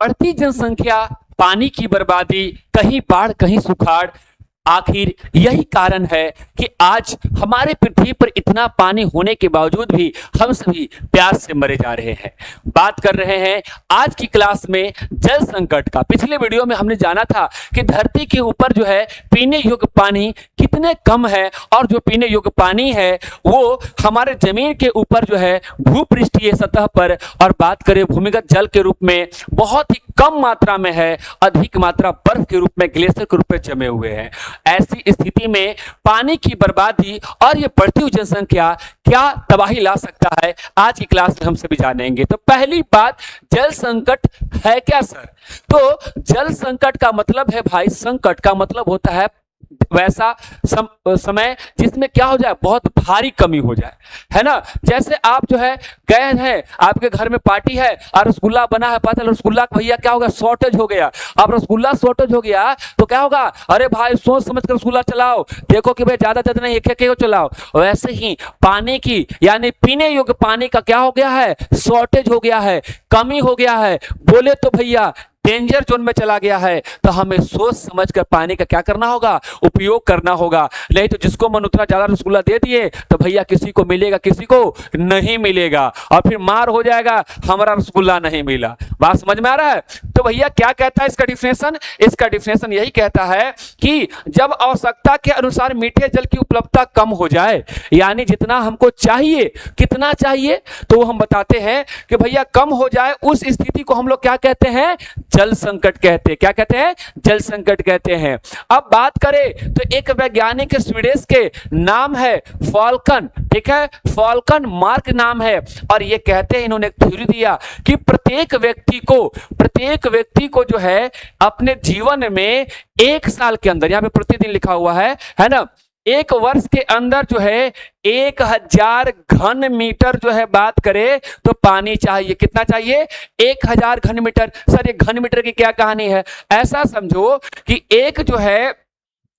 बढ़ती जनसंख्या, पानी की बर्बादी, कहीं बाढ़ कहीं सुखाड़, आखिर यही कारण है कि आज हमारे पृथ्वी पर इतना पानी होने के बावजूद भी हम सभी प्यास से मरे जा रहे हैं। बात कर रहे हैं आज की क्लास में जल संकट का। पिछले वीडियो में हमने जाना था कि धरती के ऊपर जो है पीने योग्य पानी कितने कम है, और जो पीने योग्य पानी है वो हमारे जमीन के ऊपर जो है भूपृष्ठीय सतह पर, और बात करें भूमिगत जल के रूप में बहुत ही कम मात्रा में है, अधिक मात्रा बर्फ के रूप में, ग्लेशियर के रूप में जमे हुए हैं। ऐसी स्थिति में पानी की बर्बादी और ये बढ़ती हुई जनसंख्या क्या तबाही ला सकता है, आज की क्लास में हम सभी जानेंगे। तो पहली बात, जल संकट है क्या सर? तो जल संकट का मतलब है भाई, संकट का मतलब होता है वैसा समय जिसमें क्या हो जाए, बहुत भारी कमी हो जाए, है ना। जैसे आप जो है गए हैं, आपके घर में पार्टी है और रसगुल्ला बना है, पता है रसगुल्ला का भैया क्या होगा, शॉर्टेज हो गया। अब रसगुल्ला शॉर्टेज हो गया तो क्या होगा, अरे भाई सोच समझ कर रसगुल्ला चलाओ, देखो कि भाई ज्यादा ज्यादा नहीं, एक एक चलाओ। वैसे ही पानी की यानी पीने योग्य पानी का क्या हो गया है, शॉर्टेज हो गया है, कमी हो गया है, बोले तो भैया डेंजर जोन में चला गया है। तो हमें सोच समझकर पानी का क्या करना होगा, उपयोग करना होगा। नहीं तो जिसको मन उतना ज्यादा रसगुल्ला दे दिए तो भैया किसी को मिलेगा, किसी को नहीं मिलेगा, और फिर मार हो जाएगा, हमारा रसगुल्ला नहीं मिला। बात समझ में आ रहा है? तो भैया क्या कहता है इसका डिफिनेशन? इसका डिफिनेशन यही कहता है कि जब आवश्यकता के अनुसार मीठे जल की उपलब्धता कम हो जाए, यानी जितना हमको चाहिए, कितना चाहिए तो वो हम बताते हैं कि भैया कम हो जाए, उस स्थिति को हम लोग क्या कहते हैं, जल संकट कहते हैं। क्या कहते हैं? जल संकट कहते हैं। अब बात करें तो एक वैज्ञानिक स्वीडिश के नाम है फॉल्कन, ठीक है, फॉल्कन मार्क नाम है, और ये कहते हैं, इन्होंने एक थ्योरी दिया कि प्रत्येक व्यक्ति को जो है अपने जीवन में 1 साल के अंदर, यहां पे प्रतिदिन लिखा हुआ है ना, 1 वर्ष के अंदर जो है 1000 घन मीटर जो है बात करें तो पानी चाहिए। कितना चाहिए? 1000 घन मीटर। सर ये घन मीटर की क्या कहानी है? ऐसा समझो कि एक जो है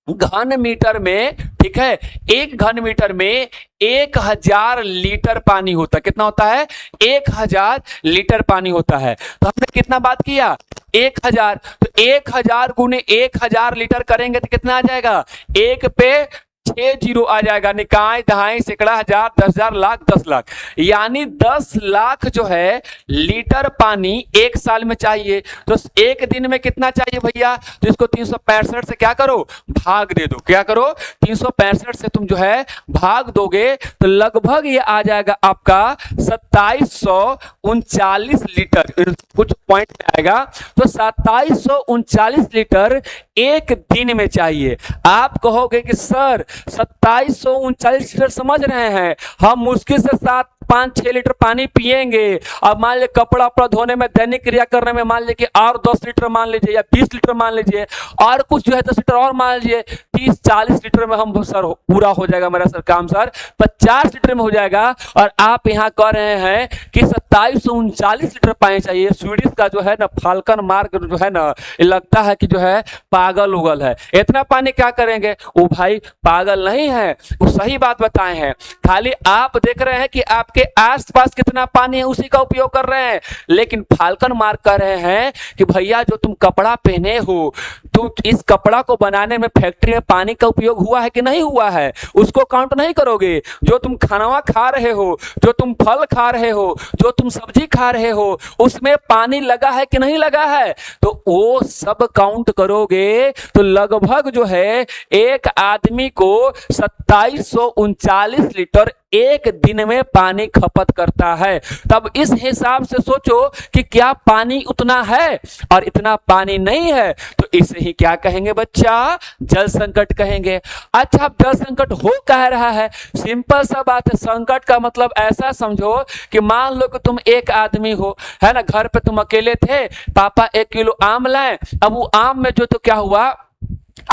घन मीटर में, ठीक है, 1 घन मीटर में 1000 लीटर पानी होता है। कितना होता है? 1000 लीटर पानी होता है। तो हमने कितना बात किया? 1000। तो 1000 गुने 1000 लीटर करेंगे तो कितना आ जाएगा? 1 पे 6 जीरो आ जाएगा, निकाय दहाई सैकड़ा हजार 10,000 लाख 10 लाख, यानी 10 लाख जो है लीटर पानी 1 साल में चाहिए। तो एक दिन में कितना चाहिए भैया? तो इसको 365 से क्या करो, भाग दे दो। क्या करो? 365 से तुम जो है भाग दोगे तो लगभग ये आ जाएगा आपका 2739 लीटर, कुछ पॉइंट में आएगा। तो 2739 लीटर एक दिन में चाहिए। आप कहोगे कि सर 2739 लीटर समझ रहे हैं, हम मुश्किल से 7-5-6 लीटर पानी पिएंगे। अब मान लीजिए कपड़ा उपड़ा धोने में, दैनिक क्रिया करने में मान लीजिए कि और 10 लीटर मान लीजिए, या 20 लीटर मान लीजिए, और कुछ जो है 10 लीटर और मान लीजिए, 30-40 लीटर में हम सर पूरा हो जाएगा मेरा सर काम, सर 50 लीटर में हो जाएगा। और आप यहाँ कह रहे हैं कि 2739 लीटर पानी चाहिए। स्वीडिश का जो है ना फाल्कन मार्क जो है ना, लगता है कि जो है पागल उगल है, इतना पानी क्या करेंगे। वो भाई पागल नहीं है, वो सही बात बताए हैं। खाली आप देख रहे हैं कि आपके आसपास कितना पानी है उसी का उपयोग कर रहे हैं, लेकिन फाल्कन मार्क कर रहे हैं कि भैया जो तुम कपड़ा पहने हो, तो इस कपड़ा को बनाने में फैक्ट्री में पानी का उपयोग हुआ है कि नहीं हुआ है, उसको काउंट नहीं करोगे। जो तुम खाना खा रहे हो, जो तुम फल खा रहे हो, जो तुम सब्जी खा रहे हो, उसमें पानी लगा है कि नहीं लगा है, तो वो सब काउंट करोगे तो लगभग जो है एक आदमी को 2739 लीटर एक दिन में पानी खपत करता है। तब इस हिसाब से सोचो कि क्या पानी उतना है, और इतना पानी नहीं है तो इसे ही क्या कहेंगे बच्चा? जल संकट कहेंगे। अच्छा, अब जल संकट हो कह रहा है, सिंपल सा बात है। संकट का मतलब ऐसा समझो कि मान लो कि तुम एक आदमी हो, है ना, घर पे तुम अकेले थे, पापा 1 किलो आम लाए। अब वो आम में जो तो क्या हुआ,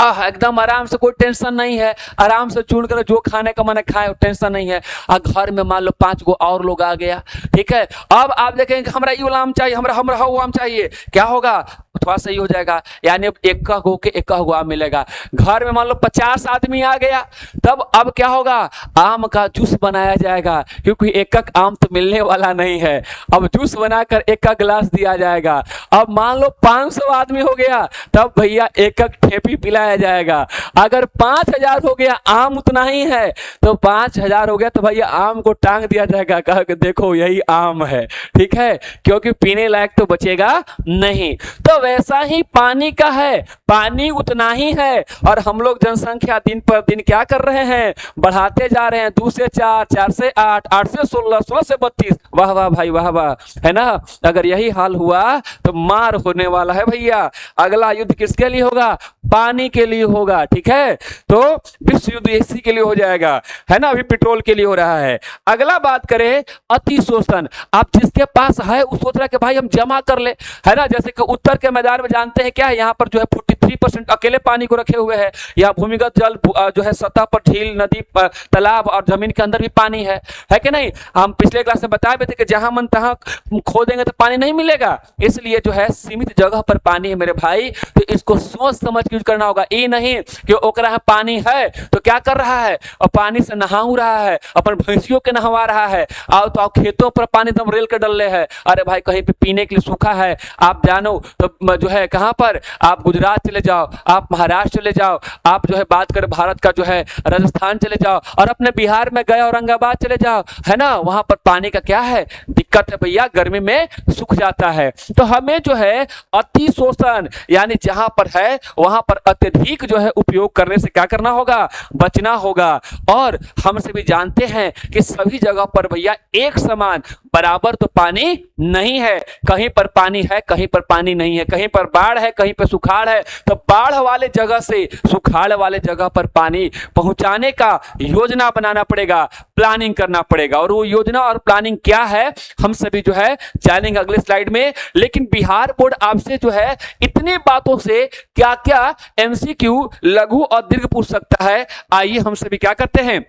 एकदम आराम से, कोई टेंशन नहीं है, आराम से चुन कर जो खाने का मन खाए, टेंशन नहीं है। घर में मान लो 5 गो और लोग आ गया, ठीक है। अब आप देखेंगे हमारा ये वाला आम चाहिए, हमारा वो आम चाहिए, क्या होगा? थोड़ा सही हो जाएगा, यानी अब एक का हो के एक का हुआ मिलेगा। घर में मान लो 50 आदमी आ गया, तब अब क्या होगा, आम का जूस बनाया जाएगा, क्योंकि एक एक आम तो मिलने वाला नहीं है। अब जूस बनाकर एक का गिलास दिया जाएगा। अब मान लो 500 आदमी हो गया, तब भैया एक एक ठेपी पिलाया जाएगा। अगर 5000 हो गया, आम उतना ही है, तो 5000 हो गया तो भैया आम को टांग दिया जाएगा, कहा कि देखो यही आम है, ठीक है, क्योंकि पीने लायक तो बचेगा नहीं। तो वैसा ही पानी का है, पानी उतना ही है, और हम लोग जनसंख्या दिन पर दिन क्या कर रहे हैं, बढ़ाते जा रहे हैं। 2 से 4, 4 से 8, 8 से 16, 16 से 32। वाह वाह भाई वाह वाह, है ना। अगर यही हाल हुआ तो मार होने वाला है भैया। अगला युद्ध किसके लिए होगा, पानी के लिए होगा, ठीक है। तो विश्व युद्ध इसी के लिए हो जाएगा, है ना, अभी पेट्रोल के लिए हो रहा है। अगला बात करें अति शोषण। आप जिसके पास है उस सोच रहा है कि भाई हम जमा कर ले, है ना। जैसे कि उत्तर के मैदान में जानते हैं क्या है, यहाँ पर जो है 43% अकेले पानी को रखे हुए हैं। या भूमिगत जल जो है सतह पर झील, नदी, तालाब और जमीन के अंदर भी पानी है कि नहीं। हम पिछले क्लास में बताए थे कि जहां मन तहां खोदेंगे तो पानी नहीं मिलेगा, इसलिए जो है सीमित जगह पर पानी है मेरे भाई। तो इसको सोच समझ यूज करना होगा, ये नहीं कि ओकरा पानी है तो क्या कर रहा है, और पानी से नहाऊ रहा है, अपन भैंसियों के नहवा रहा है, आओ तो खेतों पर पानी एकदम रेल के डले है। अरे भाई कहीं पे पीने के लिए सूखा है, आप जानो तो जो है कहां पर, आप गुजरात चले जाओ, आप महाराष्ट्र चले जाओ, आप जो है बात करें भारत का जो है राजस्थान चले जाओ, और अपने बिहार में गए औरंगाबाद चले जाओ, है ना, वहां पर पानी का क्या है, दिक्कत है भैया, गर्मी में सूख जाता है। तो हमें जो है अति शोषण यानी जहां पर है वहां पर अत्यधिक जो है उपयोग करने से क्या करना होगा, बचना होगा। और हम सभी जानते हैं कि सभी जगह पर भैया एक समान बराबर तो पानी नहीं है, कहीं पर पानी है, कहीं पर पानी नहीं है, कहीं पर बाढ़ है, कहीं पर सुखाड़ है। तो बाढ़ वाले जगह से सुखाड़ वाले जगह पर पानी पहुंचाने का योजना बनाना पड़ेगा, प्लानिंग करना पड़ेगा। और वो योजना और प्लानिंग क्या है हम सभी जो है जानेंगे अगले स्लाइड में। लेकिन बिहार बोर्ड आपसे जो है इतनी बातों से क्या क्या एमसीक्यू लघु और दीर्घ पूछ सकता है, आइए हम सभी क्या करते हैं,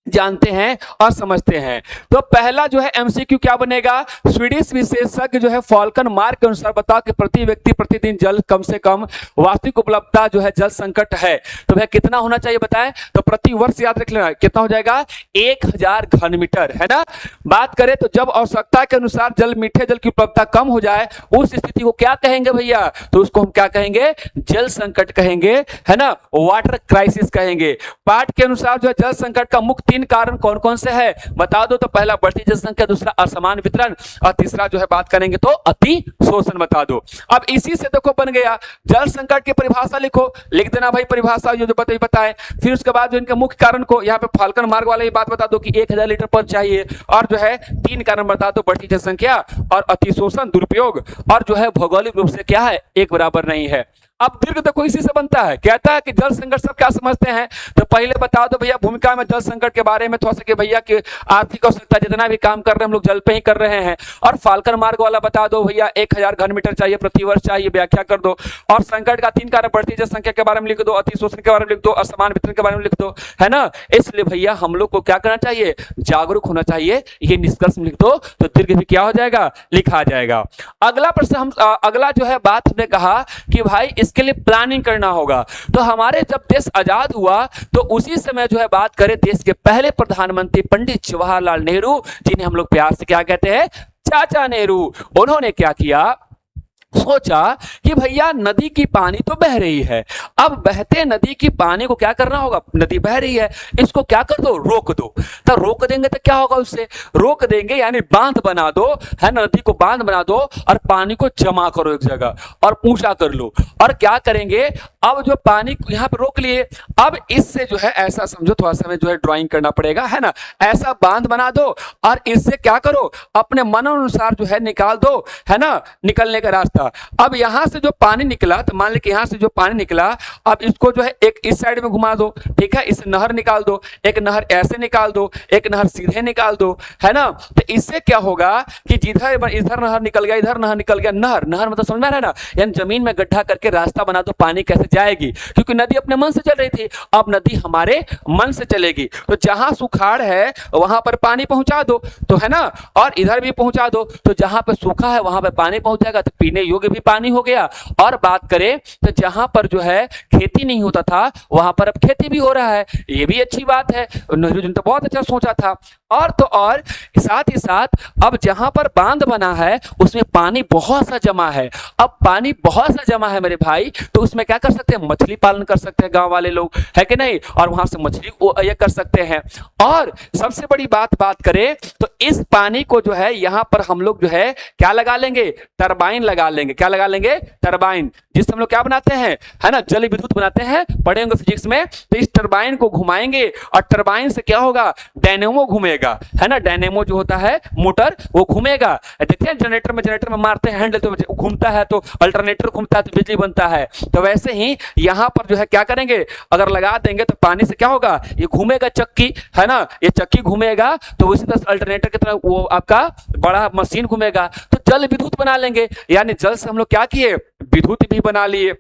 जानते हैं और समझते हैं। तो पहला जो है एमसीक्यू क्या बनेगा, स्वीडिश विशेषज्ञ जो है फॉल्कन मार्क के अनुसार बताओ कि प्रति व्यक्ति प्रतिदिन जल कम से कम वास्तविक उपलब्धता जो है जल संकट है तो वह कितना होना चाहिए बताएं। तो प्रति वर्ष याद रख लेना कितना हो जाएगा, 1000 घन मीटर, है ना। बात करें तो जब आवश्यकता के अनुसार जल, मीठे जल की उपलब्धता कम हो जाए उस स्थिति को क्या कहेंगे भैया, तो उसको हम क्या कहेंगे, जल संकट कहेंगे, है ना, वाटर क्राइसिस कहेंगे। पाठ के अनुसार जो है जल संकट का मुख्य 3 कारण कौन कौन से हैं बता दो। तो पहला बढ़ती जनसंख्या, दूसरा असमान वितरण, और तीसरा जो है बात करेंगे तो अति शोषण बता दो। अब इसी से देखो बन गया जल संकट की परिभाषा, लिखो, लिख देना भाई परिभाषा जो बताए। फिर उसके बाद जो इनके मुख्य कारण को यहाँ पे फाल्कन मार्ग वाले बात बता दो कि 1000 लीटर पर चाहिए, और जो है 3 कारण बता दो, बढ़ती जनसंख्या और अति शोषण, दुरुपयोग, और जो है भौगोलिक रूप से क्या है, एक बराबर नहीं है। अब दीर्घ देखो इसी से बनता है, कहता है कि जल संकट सब क्या समझते हैं। तो पहले बता दो भैया भूमिका में जल संकट के बारे में थोड़ा सा कि भैया कि आर्थिक आवश्यकता जितना भी काम कर रहे हैं हम लोग जल पे ही कर रहे हैं। और फाल्कन मार्ग वाला बता दो भैया 1000 घन मीटर चाहिए प्रति वर्ष चाहिए, व्याख्या कर दो। और संकट का 3 कारण, बढ़ती जनसंख्या के बारे में लिख दो, अति शोषण के बारे में लिख दो, असमान वितरण के बारे में लिख दो, है ना। इसलिए भैया हम लोग को क्या करना चाहिए, जागरूक होना चाहिए, ये निष्कर्ष में लिख दो तो दीर्घ भी क्या हो जाएगा, लिखा जाएगा। अगला प्रश्न हम अगला जो है बात हमने कहा कि भाई इसके लिए प्लानिंग करना होगा। तो हमारे जब देश आजाद हुआ तो उसी समय जो है बात करें देश के पहले प्रधानमंत्री पंडित जवाहरलाल नेहरू, जिन्हें हम लोग प्यार से क्या कहते हैं, चाचा नेहरू, उन्होंने क्या किया, सोचा कि भैया नदी की पानी तो बह रही है, अब बहते नदी की पानी को क्या करना होगा, नदी बह रही है इसको क्या कर दो, रोक दो। तो रोक देंगे तो क्या होगा, उससे रोक देंगे यानी बांध बना दो, है ना, नदी को बांध बना दो और पानी को जमा करो एक जगह और ऊंचा कर लो। और क्या करेंगे, अब जो पानी यहाँ पे रोक लिए, अब इससे जो है ऐसा समझो, थोड़ा सा जो है ड्राइंग करना पड़ेगा, है ना, ऐसा बांध बना दो और इससे क्या करो, अपने मन अनुसार जो है निकाल दो, है ना, निकलने का रास्ता। अब यहां से जो पानी निकला, तो मान लीजिए यहां से जो पानी निकला, अब इसको जो है एक इस साइड में घुमा दो, ठीक है, इस नहर निकाल दो, एक नहर ऐसे निकाल दो, एक नहर सीधे निकाल दो, है ना। तो इससे क्या होगा कि जिधर इधर नहर निकल गया, इधर नहर निकल गया, नहर नहर मतलब समझ में आ रहा है ना, यानी जमीन में गड्ढा करके रास्ता बना दो, पानी कैसे जाएगी, क्योंकि नदी अपने मन से चल रही थी, अब नदी हमारे मन से चलेगी। तो जहां सुखाड़ है वहां पर पानी पहुंचा दो, तो है ना, और इधर भी पहुंचा दो, तो जहां पर सूखा है वहां पर पानी पहुंच जाएगा, तो पीने योग्य भी पानी हो गया। और बात करें तो जहां पर जो है खेती नहीं होता था वहां पर अब खेती भी हो रहा है, ये भी अच्छी बात है। नेहरू जी ने तो बहुत अच्छा सोचा था। और तो और साथ ही साथ अब जहां पर बांध बना है उसमें पानी बहुत सा जमा है। अब पानी बहुत सा जमा है मेरे भाई, तो उसमें क्या कर सकते हैं, मछली पालन कर सकते हैं गांव वाले लोग, है कि नहीं, और वहां से मछली ये कर सकते हैं। और सबसे बड़ी बात करें तो इस पानी को जो है यहाँ पर हम लोग जो है क्या लगा लेंगे, टरबाइन लगा लेंगे। क्या लगा लेंगे, टरबाइन, जिससे हम लोग क्या बनाते हैं, है ना, जल विद्युत बनाते हैं, पढ़े होंगे फिजिक्स में। तो इस टरबाइन को घुमाएंगे और टरबाइन से क्या होगा, डायनेमो घूमेगा, है ना, डायनेमो जो होता है मोटर वो घूमेगा। देखते हैं जनरेटर में मारते हैं हैंडल तो घूमता है, तो अल्टरनेटर घूमता है तो बिजली बनता है। तो वैसे ही यहाँ पर जो है क्या करेंगे, अगर लगा देंगे तो पानी से क्या होगा, ये घूमेगा चक्की, है ना, ये चक्की घूमेगा तो उसी तरह अल्टरनेटर की तरह वो आपका बड़ा मशीन घूमेगा, तो जल विद्युत बना लेंगे। यानी जल से हम लोग क्या किए, विद्युत भी बना लिए,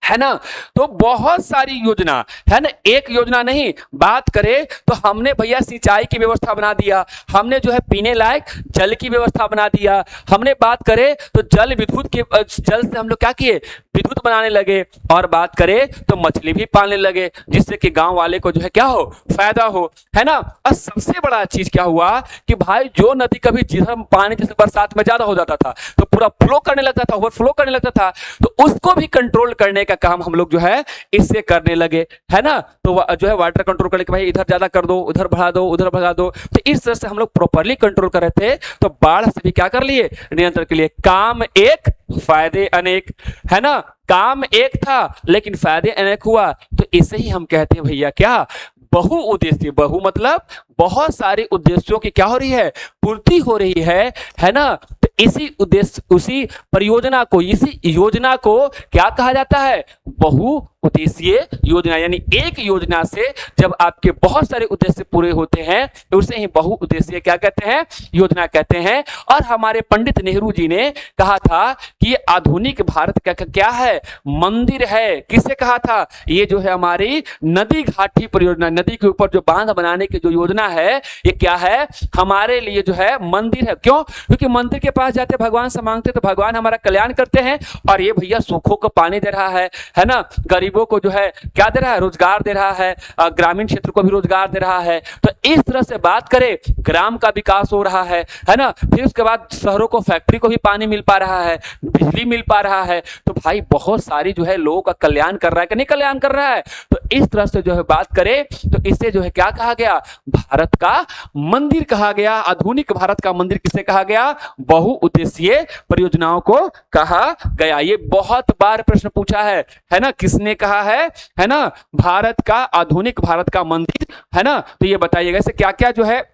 है ना। तो बहुत सारी योजना है ना, एक योजना नहीं। बात करें तो हमने भैया सिंचाई की व्यवस्था बना दिया, हमने जो है पीने लायक जल की व्यवस्था बना दिया, हमने बात करें तो जल विद्युत के जल से हम लोग क्या किए, विद्युत बनाने लगे। और बात करें तो मछली भी पालने लगे, जिससे कि गांव वाले को जो है क्या हो, फायदा हो, है ना। और सबसे बड़ा चीज क्या हुआ कि भाई जो नदी कभी जिधर पानी जैसे बरसात में ज्यादा हो जाता था तो पूरा फ्लो करने लगता था, ओवरफ्लो करने लगता था, तो उसको भी कंट्रोल करने का काम हम लोग जो है इससे करने लगे, है ना। तो जो है वाटर कंट्रोल करने के भाई इधर ज्यादा कर दो, उधर बढ़ा दो, उधर भगा दो, तो इस तरह से हम लोग प्रॉपर्ली कंट्रोल कर रहे थे। तो बाढ़ से भी क्या कर लिए, नियंत्रण के लिए। काम एक फायदे अनेक, है ना, काम एक था लेकिन फायदे अनेक हुआ। तो इसे ही हम कहते हैं भैया क्या, बहुउद्देशीय। बहु मतलब बहुत सारे उद्देश्यों की क्या हो रही है, पूर्ति हो रही है ना। तो इसी उद्देश्य, उसी परियोजना को, इसी योजना को क्या कहा जाता है, बहुउद्देशीय योजना। यानी एक योजना से जब आपके बहुत सारे उद्देश्य पूरे होते हैं तो उसे ही बहुउद्देशीय क्या कहते हैं, योजना कहते हैं। और हमारे पंडित नेहरू जी ने कहा था कि ये आधुनिक भारत का क्या है, मंदिर है। किसे कहा था, ये जो है हमारी नदी घाटी परियोजना, नदी के ऊपर जो बांध बनाने की जो योजना है, ये क्या है, हमारे लिए जो है मंदिर है। क्यों, क्योंकि मंदिर के पास जाते भगवान से मांगते तो भगवान हमारा कल्याण करते हैं। और ये भैया सूखों को पानी दे रहा है ना, गरीबों को जो है क्या दे रहा है, रोजगार दे रहा है, ग्रामीण क्षेत्र को भी रोजगार दे रहा है। तो इस तरह से बात करें, ग्राम का विकास हो रहा है ना। फिर उसके बाद शहरों को, फैक्ट्री को भी पानी मिल पा रहा है, बिजली मिल पा रहा है। तो भाई बहुत सारी जो है लोगों का कल्याण कर रहा है कि नहीं कल्याण कर रहा है। तो इस तरह से जो है बात करें तो इसे जो है क्या कहा गया, भारत का मंदिर कहा गया। आधुनिक भारत का मंदिर किसे कहा गया, बहुउद्देशीय परियोजनाओं को कहा गया। ये बहुत बार प्रश्न पूछा है ना, किसने कहा है ना, भारत का, आधुनिक भारत का मंदिर, है ना। तो ये बताइएगा इससे क्या क्या जो है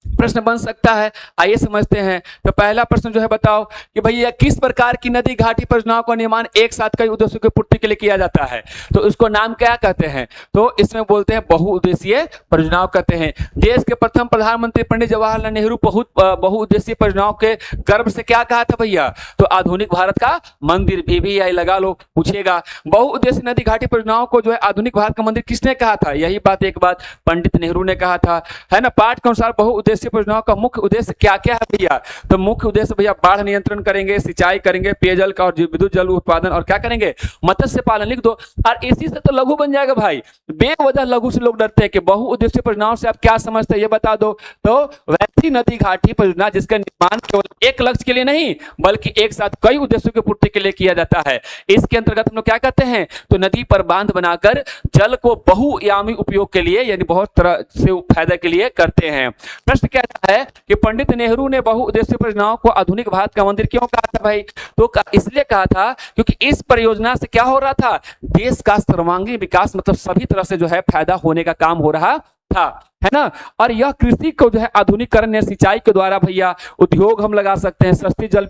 प्रश्न बन सकता है, आइए समझते हैं। तो पहला प्रश्न जो है बताओ कि भैया किस प्रकार की नदी घाटी परियोजनाओं का निर्माण एक साथ कई उद्देश्यों की पूर्ति के लिए किया जाता है, तो उसको नाम क्या कहते हैं, तो इसमें बोलते हैं बहुउद्देशीय परियोजनाओं कहते हैं। देश के प्रथम प्रधानमंत्री पंडित जवाहरलाल नेहरू बहुउद्देशीय परियोजनाओं के गर्भ से क्या कहा था भैया, तो आधुनिक भारत का मंदिर। भी आई लगा लो, पूछेगा। बहुउद्देशीय नदी घाटी परियोजनाओं को जो है आधुनिक भारत का मंदिर किसने कहा था, यही बात एक बात पंडित नेहरू ने कहा था, है ना। पाठ के अनुसार बहुउद्देशीय परियोजनाओं का मुख्य उद्देश्य क्या क्या है भैया, तो मुख्य उद्देश्य भैया बाढ़ नियंत्रण करेंगे, सिंचाई करेंगे, पेयजल का और विद्युत जल उत्पादन, और क्या करेंगे, मत्स्य पालन। लिख दो। और इसी से तो लघु बन जाएगा भाई। बेवजह लघु से लोग डरते हैं कि बहुउद्देशीय परियोजनाओं से आप क्या समझते हैं, ये बता दो। तो वैसी नदी घाटी परियोजना जिसका निर्माण केवल एक लक्ष्य के लिए नहीं बल्कि एक साथ कई उद्देश्यों की पूर्ति के लिए किया जाता है। इसके अंतर्गत हम लोग क्या कहते हैं, तो नदी पर बांध बनाकर जल को बहुआयामी उपयोग के लिए, यानी बहुत तरह से फायदा के लिए करते हैं। प्रश्न कहता है कि पंडित नेहरू ने बहुउद्देशीय परियोजनाओं को आधुनिक भारत का मंदिर क्यों कहा था भाई, तो इसलिए कहा था क्योंकि इस परियोजना से क्या हो रहा था, देश का सर्वांगीण विकास, मतलब सभी तरह से जो है फायदा होने का काम हो रहा था, है ना। और यह कृषि को जो है आधुनिकीकरण या सिंचाई के द्वारा भैया उद्योग हम लगा सकते हैं, सस्ती जल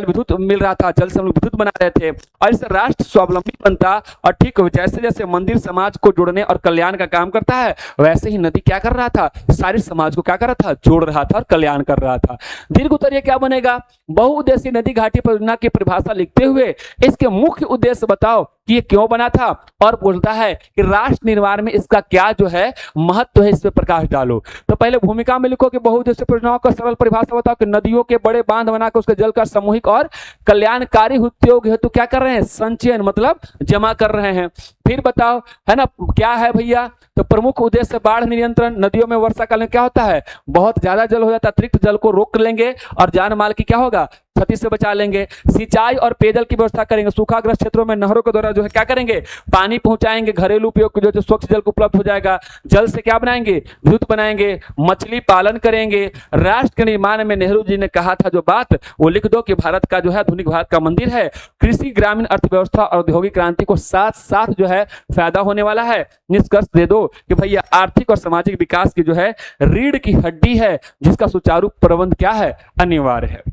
विद्युत मिल रहा था, जल से हम लोग विद्युत बना रहे थे, और इससे राष्ट्र स्वावलंबी बनता। और ठीक जैसे जैसे मंदिर समाज को जोड़ने और कल्याण का काम करता है, वैसे ही नदी क्या कर रहा था, सारे समाज को क्या कर रहा था, जोड़ रहा था और कल्याण कर रहा था। दीर्घ उत्तर क्या बनेगा, बहुउद्देशीय नदी घाटी परियोजना की परिभाषा लिखते हुए इसके मुख्य उद्देश्य बताओ कि ये क्यों बना था, और बोलता है कि राष्ट्र निर्माण में इसका क्या जो है महत्व तत्व है, इस पे प्रकाश डालो। तो पहले भूमिका में लिखो कि बहुउद्देशीय परियोजनाओं का सरल परिभाषा बताओ कि नदियों के बड़े बांध बनाकर उसके जल का सामूहिक और कल्याणकारी उपयोग हेतु क्या कर रहे हैं, संचयन मतलब जमा कर रहे हैं। फिर बताओ, है ना, क्या है भैया, तो प्रमुख उद्देश्य बाढ़ नियंत्रण। नदियों में वर्षा काल में क्या होता है, बहुत ज्यादा जल हो जाता है, अतिरिक्त जल को रोक लेंगे और जान माल की क्या होगा, क्षति से बचा लेंगे। सिंचाई और पेयजल की व्यवस्था करेंगे, सूखाग्रस्त क्षेत्रों में नहरों के द्वारा जो है क्या करेंगे, पानी पहुंचाएंगे, घरेलू उपयोग जो स्वच्छ जल उपलब्ध हो जाएगा। जल से क्या बनाएंगे, विद्युत बनाएंगे, मछली पालन करेंगे। राष्ट्र के निर्माण में नेहरू जी ने कहा था जो बात, वो लिख दो कि भारत का जो है आधुनिक भारत का मंदिर है। कृषि, ग्रामीण अर्थव्यवस्था और औद्योगिक क्रांति को साथ साथ जो है फायदा होने वाला है। निष्कर्ष दे दो कि भैया आर्थिक और सामाजिक विकास की जो है रीढ़ की हड्डी है, जिसका सुचारू प्रबंध क्या है, अनिवार्य है।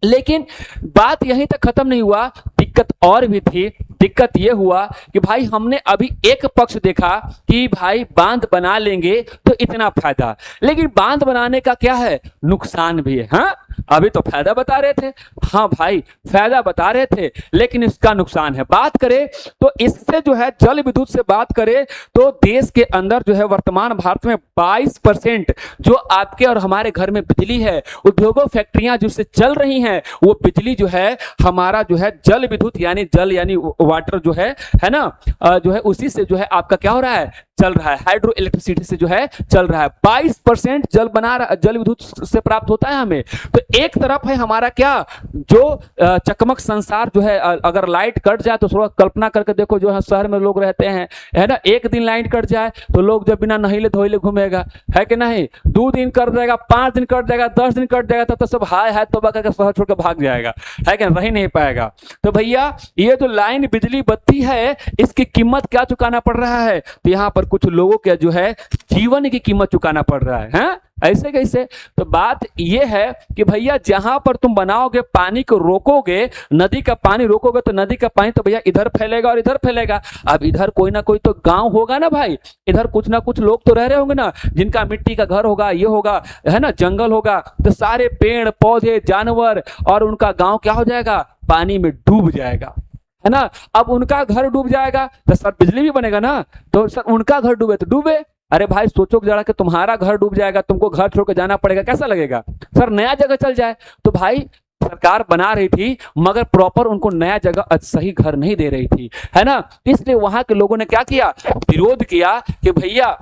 लेकिन बात यहीं तक खत्म नहीं हुआ, दिक्कत और भी थी। दिक्कत यह हुआ कि भाई हमने अभी एक पक्ष देखा कि भाई बांध बना लेंगे तो इतना फायदा, लेकिन बांध बनाने का क्या है, नुकसान भी है। हाँ, अभी तो फायदा बता रहे थे, हाँ भाई फायदा बता रहे थे, लेकिन इसका नुकसान है। बात करें तो इससे जो है जल विद्युत से बात करें तो देश के अंदर जो है वर्तमान भारत में 22% जो आपके और हमारे घर में बिजली है, उद्योगों फैक्ट्रियां जिससे चल रही हैं, वो बिजली जो है हमारा जो है जल विद्युत यानी जल यानी वाटर जो है ना, जो है उसी से जो है आपका क्या हो रहा है, चल रहा है, हाइड्रो इलेक्ट्रिसिटी से जो है चल रहा है। 22% जल बना रहा, जल विद्युत से प्राप्त होता है हमें। तो एक तरफ है हमारा क्या, जो चकमक संसार जो है, अगर लाइट कट जाए तो थोड़ा कल्पना करके देखो, जो है शहर में लोग रहते हैं, है ना, एक दिन लाइट कट जाए तो लोग जो बिना नहीले धोइले घूमेगा, है कि नहीं, 2 दिन कट जाएगा, 5 दिन कट जाएगा, 10 दिन कट जाएगा, तब तो सब हाय हाय तोबा करके शहर छोड़ के भाग जाएगा, है कि रह नहीं पाएगा। तो भैया ये जो लाइन बिजली बत्ती है, इसकी कीमत क्या चुकाना पड़ रहा है, तो यहाँ पर कुछ लोगों के जो है जीवन की कीमत चुकाना पड़ रहा है। हैं? ऐसे कैसे? तो बात यह है कि भैया जहां पर तुम बनाओगे, पानी को रोकोगे, नदी का पानी रोकोगे, तो नदी का पानी तो भैया इधर फैलेगा और इधर फैलेगा। अब इधर कोई ना कोई तो गांव होगा ना भाई, इधर कुछ ना कुछ लोग तो रह रहे होंगे ना, जिनका मिट्टी का घर होगा, ये होगा, है ना, जंगल होगा, तो सारे पेड़ पौधे जानवर और उनका गांव क्या हो जाएगा, पानी में डूब जाएगा, है ना। अब उनका घर डूब जाएगा तो सर बिजली भी बनेगा ना, तो सर उनका घर डूबे तो डूबे। अरे भाई सोचो जरा कि तुम्हारा घर डूब जाएगा, तुमको घर छोड़ के जाना पड़ेगा, कैसा लगेगा? सर नया जगह चल जाए। तो भाई सरकार बना रही थी मगर प्रॉपर उनको नया जगह सही घर नहीं दे रही थी, है ना। इसलिए वहां के लोगों ने क्या किया, विरोध किया कि भैया,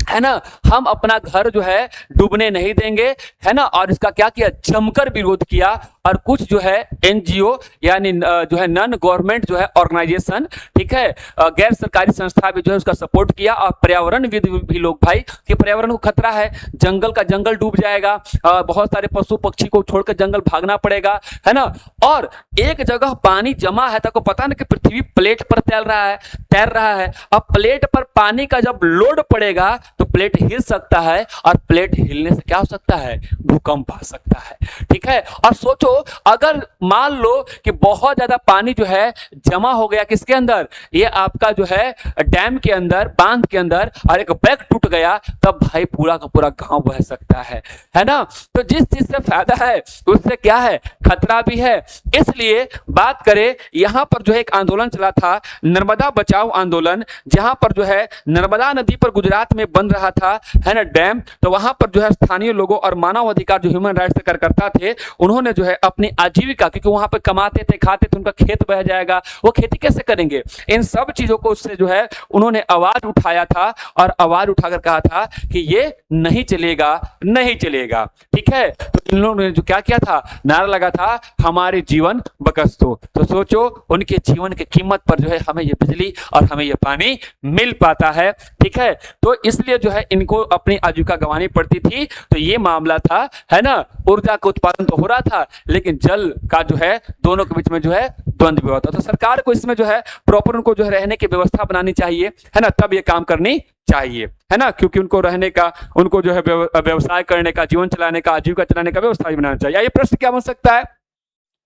है ना, हम अपना घर जो है डूबने नहीं देंगे, है ना। और इसका क्या किया, जमकर विरोध किया। और कुछ जो है एनजीओ यानी जो है नॉन गवर्नमेंट जो है ऑर्गेनाइजेशन, ठीक है, गैर सरकारी संस्था भी जो है उसका सपोर्ट किया। और पर्यावरणविद भी लोग भाई कि पर्यावरण को खतरा है, जंगल का जंगल डूब जाएगा, बहुत सारे पशु पक्षी को छोड़कर जंगल भागना पड़ेगा, है ना। और एक जगह पानी जमा है, तो पता नहीं कि पृथ्वी प्लेट पर तैर रहा है। अब प्लेट पर पानी का जब लोड पड़ेगा तो प्लेट हिल सकता है, और प्लेट हिलने से क्या हो सकता है, भूकंप आ सकता है, ठीक है। और सोचो अगर मान लो कि बहुत ज्यादा पानी जो है जमा हो गया किसके अंदर, ये आपका जो है डैम के अंदर, बांध के अंदर, और एक बैग टूट गया, तब भाई पूरा का पूरा गांव बह सकता है ना। तो जिस चीज से फायदा है उससे क्या है, खतरा भी है। इसलिए बात करें, यहां पर जो है एक आंदोलन चला था, नर्मदा बचाओ आंदोलन, जहां पर जो है नर्मदा नदी पर गुजरात में बन रहा था, है ना, डैम। तो वहां पर जो है स्थानीय लोगों और मानव अधिकार जो ह्यूमन राइट्स के कार्यकर्ता थे, उन्होंने जो है अपनी आजीविका, क्योंकि वहां पर कमाते थे, खाते थे, उनका खेत बह जाएगा, वो खेती कैसे करेंगे, इन सब चीजों को उससे जो है उन्होंने आवाज उठाया था। और आवाज उठाकर कहा था कि ये नहीं चलेगा, नहीं चलेगा, ठीक है। तो इन लोगों ने जो क्या किया था, नारा लगा था, हमारे जीवन बकस दो। तो सोचो उनके जीवन की कीमत पर जो है हमें ये बिजली और हमें ये पानी मिल पाता है, ठीक है। तो इसलिए जो है इनको अपनी आजीविका गंवानी पड़ती थी। तो ये मामला था, है ना। ऊर्जा का उत्पादन तो हो रहा था, लेकिन जल का जो है दोनों के बीच में जो है द्वंद्व भी होता। तो सरकार को इसमें जो है प्रॉपर उनको जो है रहने की व्यवस्था बनानी चाहिए, है ना, तब ये काम करनी चाहिए, है ना, क्योंकि उनको रहने का, उनको जो है व्यवसाय करने का, जीवन चलाने का, आजीविका चलाने का व्यवस्था भी बनाना चाहिए। ये प्रश्न क्या बन सकता है,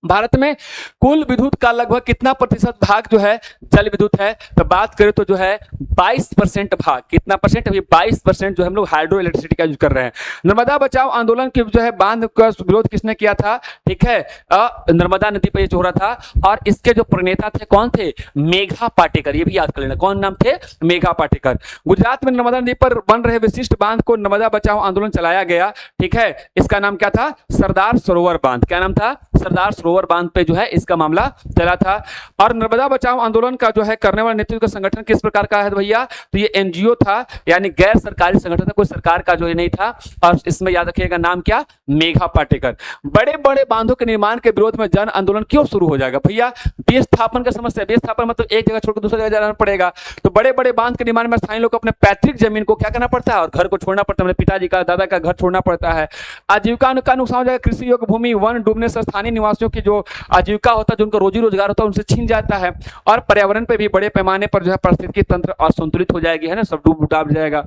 भारत में कुल विद्युत का लगभग कितना प्रतिशत भाग जो है जल विद्युत है? तो बात करें तो जो है 22% भाग, कितना परसेंट, अभी 22% जो हम लोग हाइड्रो इलेक्ट्रिसिटी का यूज कर रहे हैं। नर्मदा बचाओ आंदोलन के जो है बांध का विरोध किसने किया था, ठीक है, नर्मदा नदी पर ये हो रहा था। और इसके जो प्रणेता थे कौन थे, मेघा पाटेकर, ये भी याद कर लेना कौन नाम थे, मेघा पाटेकर। गुजरात में नर्मदा नदी पर बन रहे विशिष्ट बांध को नर्मदा बचाओ आंदोलन चलाया गया, ठीक है। इसका नाम क्या था, सरदार सरोवर बांध, क्या नाम था, सरदार सरोवर बांध पे जो है इसका मामला चला था। और नर्मदा बचाओ आंदोलन का जो है करने वाला नेतृत्व का संगठन किस प्रकार का है भैया, तो ये एनजीओ था, यानी गैर सरकारी संगठन था, कोई सरकार का जो है नहीं था। और इसमें याद रखिएगा नाम क्या, मेघा पाटेकर। बड़े बड़े बांधों के निर्माण के विरोध में जन आंदोलन क्यों शुरू हो जाएगा भैया, विस्थापन का समस्या। विस्थापन मतलब एक जगह छोड़कर दूसरी जगह जाना पड़ेगा, तो बड़े बड़े बांध के निर्माण में स्थानीय लोग अपने पैतृक जमीन को क्या करना पड़ता है, और घर को छोड़ना पड़ता है, पिताजी का दादा का घर छोड़ना पड़ता है। आजीविका का नुकसान हो जाएगा, कृषि योग्य भूमि वन डूबने से स्थानीय निवासियों की जो आजीविका होता है, जो उनका रोजी रोजगार होता है, उनसे छीन जाता है। और पर्यावरण पे भी बड़े पैमाने पर जो है पारिस्थितिकी तंत्र असंतुलित हो जाएगी, है ना, सब डूब जाएगा।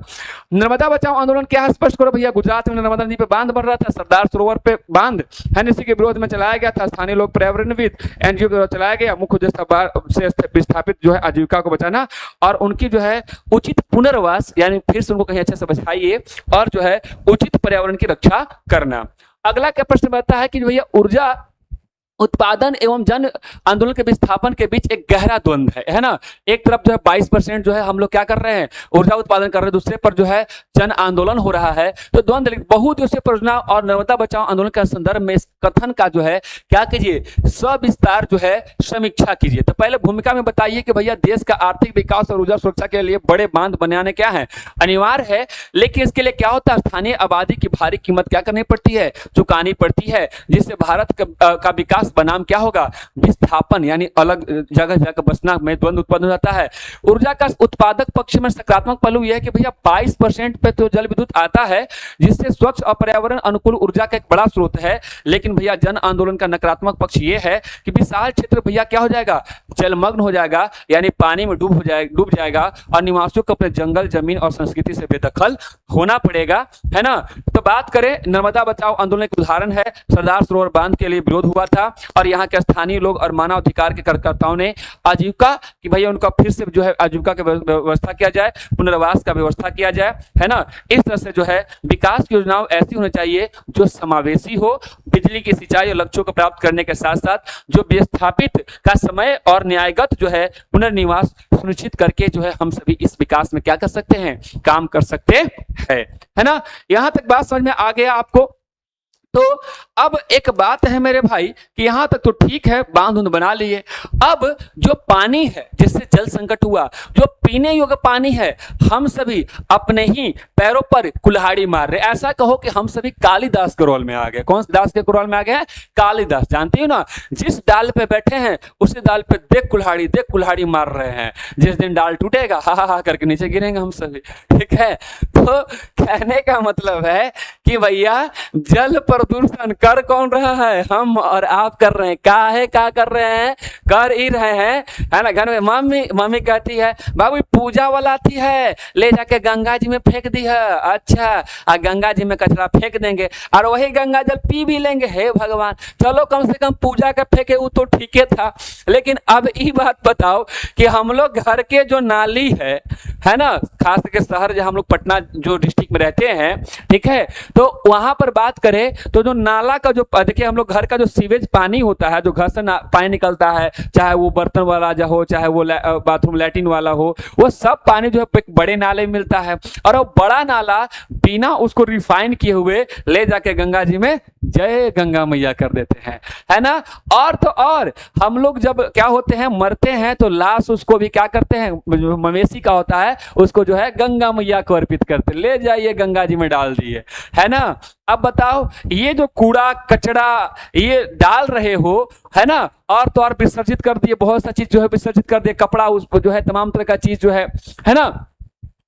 नर्मदा बचाओ आंदोलन क्या है, स्पष्ट करो भैया। गुजरात में नर्मदा नदी पे बांध बन रहा था, सरदार सरोवर पे बांध है, इसी के विरोध में चलाया गया था। स्थानीय लोग पर्यावरणविद एनजीओ के द्वारा चलाया गया। मुख्य उद्देश्य से विस्थापित जो है आजीविका को बचाना और उनकी जो है उचित पुनर्वास, यानी फिर से उनको कहीं अच्छे से बचाइए, और जो है उचित पर्यावरण की रक्षा करना। अगला क्या प्रश्न बनता है कि भैया ऊर्जा उत्पादन एवं जन आंदोलन के विस्थापन के बीच एक गहरा द्वंद्व है ना। एक तरफ जो है 22% जो है हम लोग क्या कर रहे हैं, ऊर्जा उत्पादन कर रहे हैं, दूसरे पर जो है जन आंदोलन हो रहा है। तो द्वंद्व बहुउद्देशीय परियोजना और नर्मदा बचाओ आंदोलन के संदर्भ में इस कथन का जो है क्या कीजिए, सविस्तार जो है समीक्षा कीजिए। तो पहले भूमिका में बताइए कि भैया देश का आर्थिक विकास और ऊर्जा सुरक्षा के लिए बड़े बांध बनाने क्या है, अनिवार्य है, लेकिन इसके लिए क्या होता है, स्थानीय आबादी की भारी कीमत क्या करनी पड़ती है, चुकानी पड़ती है, जिससे भारत का विकास बनाम क्या होगा, विस्थापन, यानी अलग जगह जाकर बसना में द्वंद्व उत्पन्न हो जाता है। ऊर्जा का उत्पादक पक्ष में सकारात्मक पहलू यह है कि भैया 22% पे तो जल विद्युत आता है, जिससे स्वच्छ और पर्यावरण अनुकूल ऊर्जा का एक बड़ा स्रोत है। लेकिन भैया जन आंदोलन का नकारात्मक पक्ष यह है कि विशाल क्षेत्र भैया क्या हो जाएगा, जलमग्न हो जाएगा, यानी पानी में डूब जाएगा और निवासियों को अपने जंगल जमीन और संस्कृति से बेदखल होना पड़ेगा, है ना। तो बात करें नर्मदा बचाओ आंदोलन एक उदाहरण है, सरदार सरोवर बांध के लिए विरोध हुआ था और यहाँ के स्थानीय लोग और मानव अधिकार के कार्यकर्ताओं ने आजीविका कि भैया उनका फिर से जो है आजीविका की व्यवस्था किया जाए, पुनर्वास का व्यवस्था किया जाए, है ना। इस तरह से जो है विकास की योजनाओं ऐसी होनी चाहिए जो समावेशी हो, बिजली की सिंचाई और लक्ष्यों को प्राप्त करने के साथ साथ जो विस्थापित का समय और न्यायगत जो है पुनर्निवास सुनिश्चित करके जो है हम सभी इस विकास में क्या कर सकते हैं, काम कर सकते हैं, है ना। यहां तक बात समझ में आ गया आपको। तो अब एक बात है मेरे भाई कि यहां तक तो ठीक है, बांध बना लिए। अब जो पानी है जिससे जल संकट हुआ, जो पीने योग्य पानी है, हम सभी अपने ही पैरों पर कुल्हाड़ी मार रहे। ऐसा कहो कि हम सभी कालिदास के रोल में आ गए। कौन से दास के रोल में आ गए हैं, कालिदास, जानते हो ना, जिस डाल पे बैठे हैं उसी डाल पे देख कुल्हाड़ी मार रहे हैं। जिस दिन डाल टूटेगा हा हा करके नीचे गिरेंगे हम सभी, ठीक है। तो कहने का मतलब है कि भैया जल प्रदूषण कर कौन रहा है, हम और आप कर रहे हैं। क्या कर रहे हैं, कर ही रहे हैं, है ना। घर में मम्मी कहती है बाबू पूजा वाला थी है, ले जाके गंगा जी में फेंक दी है। अच्छा, गंगा जी में कचरा फेंक देंगे और वही गंगा जल पी भी लेंगे। हे भगवान, चलो कम से कम पूजा का फेंके वो तो ठीक है था। लेकिन अब ये बात बताओ कि हम लोग घर के जो नाली है ना, खास करके शहर जहां हम लोग पटना जो डिस्ट्रिक्ट में रहते हैं, ठीक है, तो वहां पर बात करें तो जो नाला का जो देखिए हम लोग घर का जो सीवेज पानी होता है, जो घर से पानी निकलता है, चाहे वो बर्तन वाला जो हो, चाहे वो बाथरूम लैट्रिन वाला हो, वो सब पानी जो है एक बड़े नाले में मिलता है। और वो बड़ा नाला बिना उसको रिफाइन किए हुए ले जाके गंगा जी में जय गंगा मैया कर देते हैं, है ना। और तो और हम लोग जब क्या होते हैं, मरते हैं तो लाश उसको भी क्या करते हैं, मवेशी का होता है, उसको जो है गंगा मैया को अर्पित करते, ले जाइए गंगा जी में डाल दिए, है ना। अब बताओ ये जो कूड़ा कचरा ये डाल रहे हो, है ना, और तो और विसर्जित कर दिए, बहुत सा चीज जो है विसर्जित कर दिए, कपड़ा उस जो है तमाम तरह का चीज जो है ना,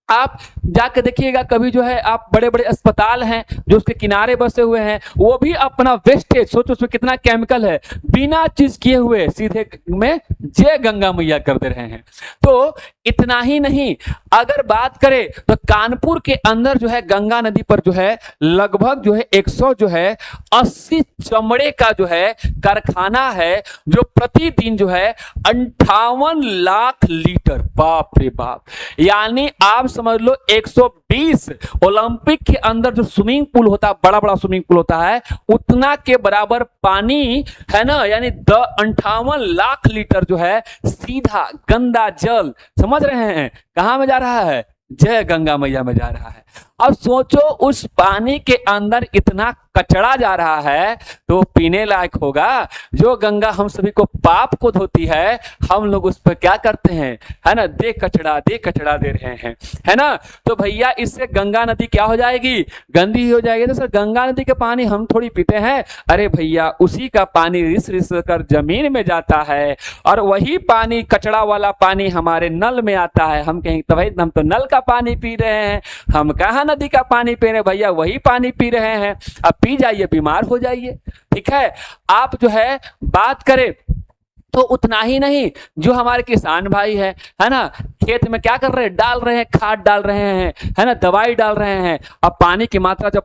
आप जाके देखिएगा कभी जो है, आप बड़े बड़े अस्पताल हैं जो उसके किनारे बसे हुए हैं, वो भी अपना वेस्टेज सोचो उसमें कितना केमिकल है, बिना चीज किए हुए सीधे में जय गंगा मैया कर दे रहे हैं। तो इतना ही नहीं, अगर बात करें तो कानपुर के अंदर जो है गंगा नदी पर जो है लगभग जो है 100 जो है 80 चमड़े का जो है कारखाना है, जो प्रतिदिन जो है 58 लाख लीटर, बाप रे बाप, यानी आप समझ लो 120 ओलंपिक के अंदर जो स्विमिंग पूल होता है, बड़ा बड़ा स्विमिंग पूल होता है, उतना के बराबर पानी है ना, यानी 58 लाख लीटर जो है सीधा गंदा जल, समझ रहे हैं कहां में जा रहा है, जय गंगा मैया में जा रहा है। अब सोचो उस पानी के अंदर इतना कचरा जा रहा है तो पीने लायक होगा? जो गंगा हम सभी को पाप को धोती है, हम लोग उस पर क्या करते हैं, है ना, दे कचरा दे रहे हैं, है ना। तो भैया इससे गंगा नदी क्या हो जाएगी, गंदी हो जाएगी। तो सर गंगा नदी के पानी हम थोड़ी पीते हैं, अरे भैया उसी का पानी रिस रिस कर जमीन में जाता है, और वही पानी कचरा वाला पानी हमारे नल में आता है। हम कहेंगे तो भाई हम तो नल का पानी पी रहे हैं, हम कहाँ नदी का पानी पी रहे हैं, भैया वही पानी पी रहे हैं। अब पी जाइए, बीमार हो जाइए, ठीक है। आप जो है बात करें तो उतना ही नहीं, जो हमारे किसान भाई है ना, खेत में क्या कर रहे हैं, डाल रहे हैं, खाद डाल रहे हैं, है ना, दवाई डाल रहे हैं। अब पानी की मात्रा जब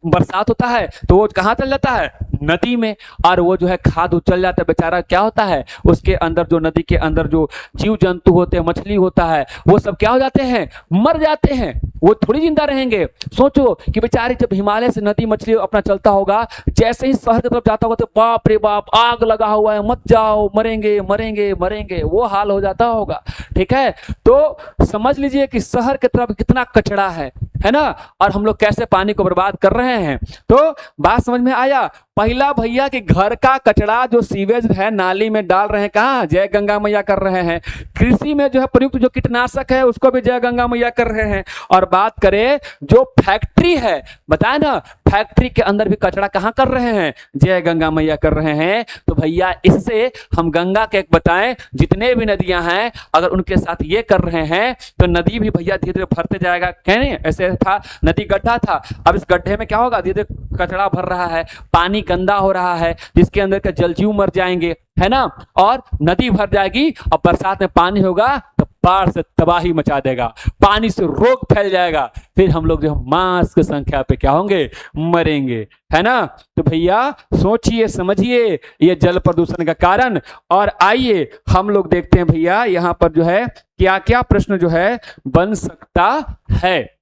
बरसात होता है तो वो कहाँ चल जाता है, नदी में, और वो जो है खाद चल जाता है, बेचारा क्या होता है, उसके अंदर जो नदी के अंदर जो जीव जंतु होते हैं, मछली होता है, वो सब क्या हो जाते हैं, मर जाते हैं, वो थोड़ी जिंदा रहेंगे। सोचो कि बेचारे जब हिमालय से नदी मछली अपना चलता होगा, जैसे ही शहर की तरफ जाता होगा तो बाप रे बाप आग लगा हुआ है, मत जाओ, मरेंगे मरेंगे मरेंगे, वो हाल हो जाता होगा, ठीक है। तो समझ लीजिए कि शहर की तरफ कितना कचरा है ना, और हम लोग कैसे पानी को बर्बाद कर रहे हैं। तो बात समझ में आया। पहला भैया कि घर का कचरा जो सीवेज है नाली में डाल रहे हैं, कहाँ, जय गंगा मैया कर रहे हैं। कृषि में जो है प्रयुक्त जो कीटनाशक है उसको भी जय गंगा मैया कर रहे हैं। और बात करें जो फैक्ट्री है, बताए ना, फैक्ट्री के अंदर भी कचरा कहाँ कर रहे हैं, जय गंगा मैया कर रहे हैं। तो भैया इससे हम गंगा के बताएं, जितने भी नदियां हैं अगर उनके साथ ये कर रहे हैं तो नदी भी भैया धीरे धीरे भरते जाएगा। कहने ऐसे था, नदी गड्ढा था, अब इस गड्ढे में क्या होगा, धीरे धीरे कचरा भर रहा है, पानी गंदा हो रहा है, जिसके अंदर के जल जीव मर जाएंगे, है ना, और नदी भर जाएगी, और बरसात में पानी होगा तो बाढ़ से तबाही मचा देगा, पानी से रोग फैल जाएगा, फिर हम लोग जो मास की संख्या पे क्या होंगे, मरेंगे, है ना। तो भैया सोचिए समझिए ये जल प्रदूषण का कारण। और आइए हम लोग देखते हैं भैया यहाँ पर जो है क्या क्या प्रश्न जो है बन सकता है,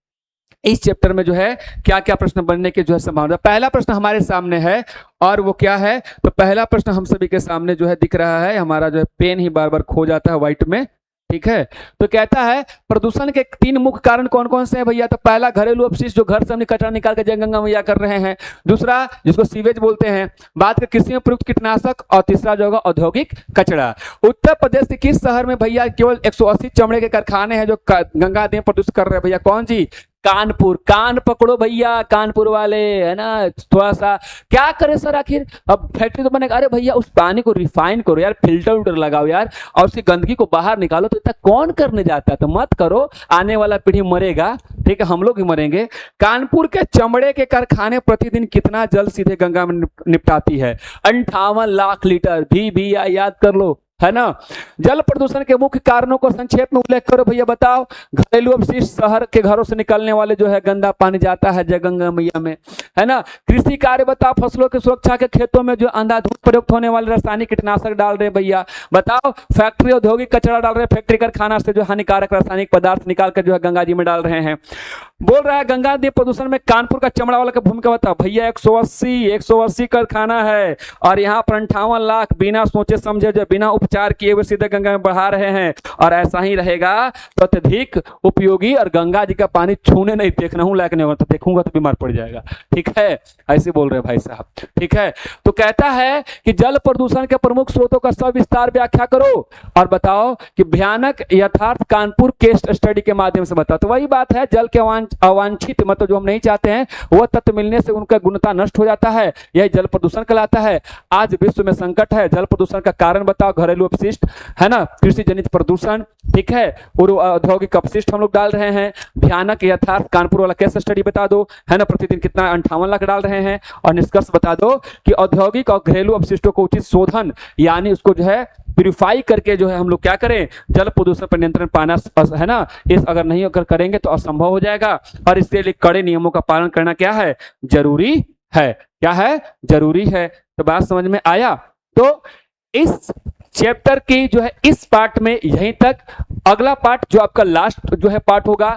इस चैप्टर में जो है क्या क्या प्रश्न बनने की जो है संभावना। पहला प्रश्न हमारे सामने है, और वो क्या है, तो पहला प्रश्न हम सभी के सामने जो है दिख रहा है, हमारा जो है पेन ही बार बार खो जाता है व्हाइट में, ठीक है। तो कहता है प्रदूषण के 3 मुख्य कारण कौन कौन से हैं भैया। तो पहला घरेलू अपशिष्ट, जो घर से हमने कचरा निकाल कर जय गंगा मैया कर रहे हैं। दूसरा जिसको सीवेज बोलते हैं, बात कर कृषि में प्रयुक्त कीटनाशक, और तीसरा जो होगा औद्योगिक कचरा। उत्तर प्रदेश के किस शहर में भैया केवल 180 चमड़े के कारखाने हैं जो गंगा नदी में प्रदूषित कर रहे हैं भैया, कौन जी, कानपुर। कान पकड़ो भैया कानपुर वाले, है ना, थोड़ा सा क्या करे सर, आखिर अब फैक्ट्री तो बनेगा, अरे भैया उस पानी को रिफाइन करो यार, फिल्टर उल्टर लगाओ यार, और उसकी गंदगी को बाहर निकालो। तो इतना कौन करने जाता है, तो मत करो, आने वाला पीढ़ी मरेगा, ठीक है, हम लोग ही मरेंगे। कानपुर के चमड़े के कारखाने प्रतिदिन कितना जल सीधे गंगा में निपटाती है, 58 लाख लीटर। भी याद कर लो, है ना। जल प्रदूषण के मुख्य कारणों को संक्षेप में उल्लेख करो भैया, बताओ। घरेलू अपशिष्ट, शहर के घरों से निकलने वाले जो है गंदा पानी जाता है जय गंगा मैया में, है ना। कृषि कार्य बताओ, फसलों की सुरक्षा के खेतों में जो अंधाधुंध प्रयुक्त होने वाले रासायनिक कीटनाशक डाल रहे भैया, बताओ। फैक्ट्री औद्योगिक कचरा डाल रहे, फैक्ट्री कारखाना से जो हानिकारक रासायनिक पदार्थ निकाल कर जो है गंगा जी में डाल रहे हैं। बोल रहा है गंगा नदी प्रदूषण में कानपुर का चमड़ा वाला का भूमिका बताओ भैया। 180 कारखाना है, और यहाँ पर 58 लाख बिना सोचे समझे जो बिना उपचार किए हुए सीधे गंगा में बढ़ा रहे हैं। और ऐसा ही रहेगा तो अत्यधिक उपयोगी और गंगा जी का पानी छूने नहीं, देखना हूं लायक नहीं होगा, तो देखूंगा तो बीमार पड़ जाएगा, ठीक है, ऐसे बोल रहे भाई साहब, ठीक है। तो कहता है कि जल प्रदूषण के प्रमुख स्रोतों का सविस्तार व्याख्या करो, और बताओ कि भयानक यथार्थ कानपुर केस स्टडी के माध्यम से बताओ। तो वही बात है, जल के अवांछित मतलब जो हम नहीं चाहते हैं वह तत्व मिलने से उनका गुणता नष्ट हो जाता है, यह जल प्रदूषण कहलाता है। आज विश्व में संकट है, जल प्रदूषण का कारण बताओ। घरेलू घरेलू अपशिष्ट, है ना, कृषि जनित प्रदूषण, ठीक है, और औद्योगिक अपशिष्ट हम लोग डाल रहे हैं। भयानक यथार्थ कानपुर वाला केस स्टडी बता दो, है ना, प्रतिदिन कितना 58 लाख डाल रहे हैं। और निष्कर्ष बता दो कि औद्योगिक और घरेलू अपशिष्टों को उचित शोधन यानी उसको जो है प्यूरिफाई करके जो है हम लोग क्या करें, जल प्रदूषण पर नियंत्रण पाना, है ना, इस अगर नहीं अगर करेंगे तो असंभव हो जाएगा। और इसके लिए कड़े नियमों का पालन करना क्या है, जरूरी है। क्या है, जरूरी है। तो बात समझ में आया। तो इस चैप्टर की जो है इस पार्ट में यहीं तक। अगला पार्ट जो आपका लास्ट जो है पार्ट होगा,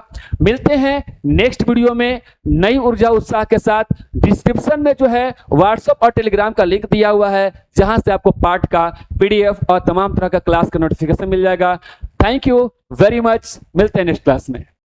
मिलते हैं नेक्स्ट वीडियो में नई ऊर्जा उत्साह के साथ। डिस्क्रिप्शन में जो है व्हाट्सएप और टेलीग्राम का लिंक दिया हुआ है, जहां से आपको पार्ट का पीडीएफ और तमाम तरह का क्लास का नोटिफिकेशन मिल जाएगा। थैंक यू वेरी मच, मिलते हैं नेक्स्ट क्लास में।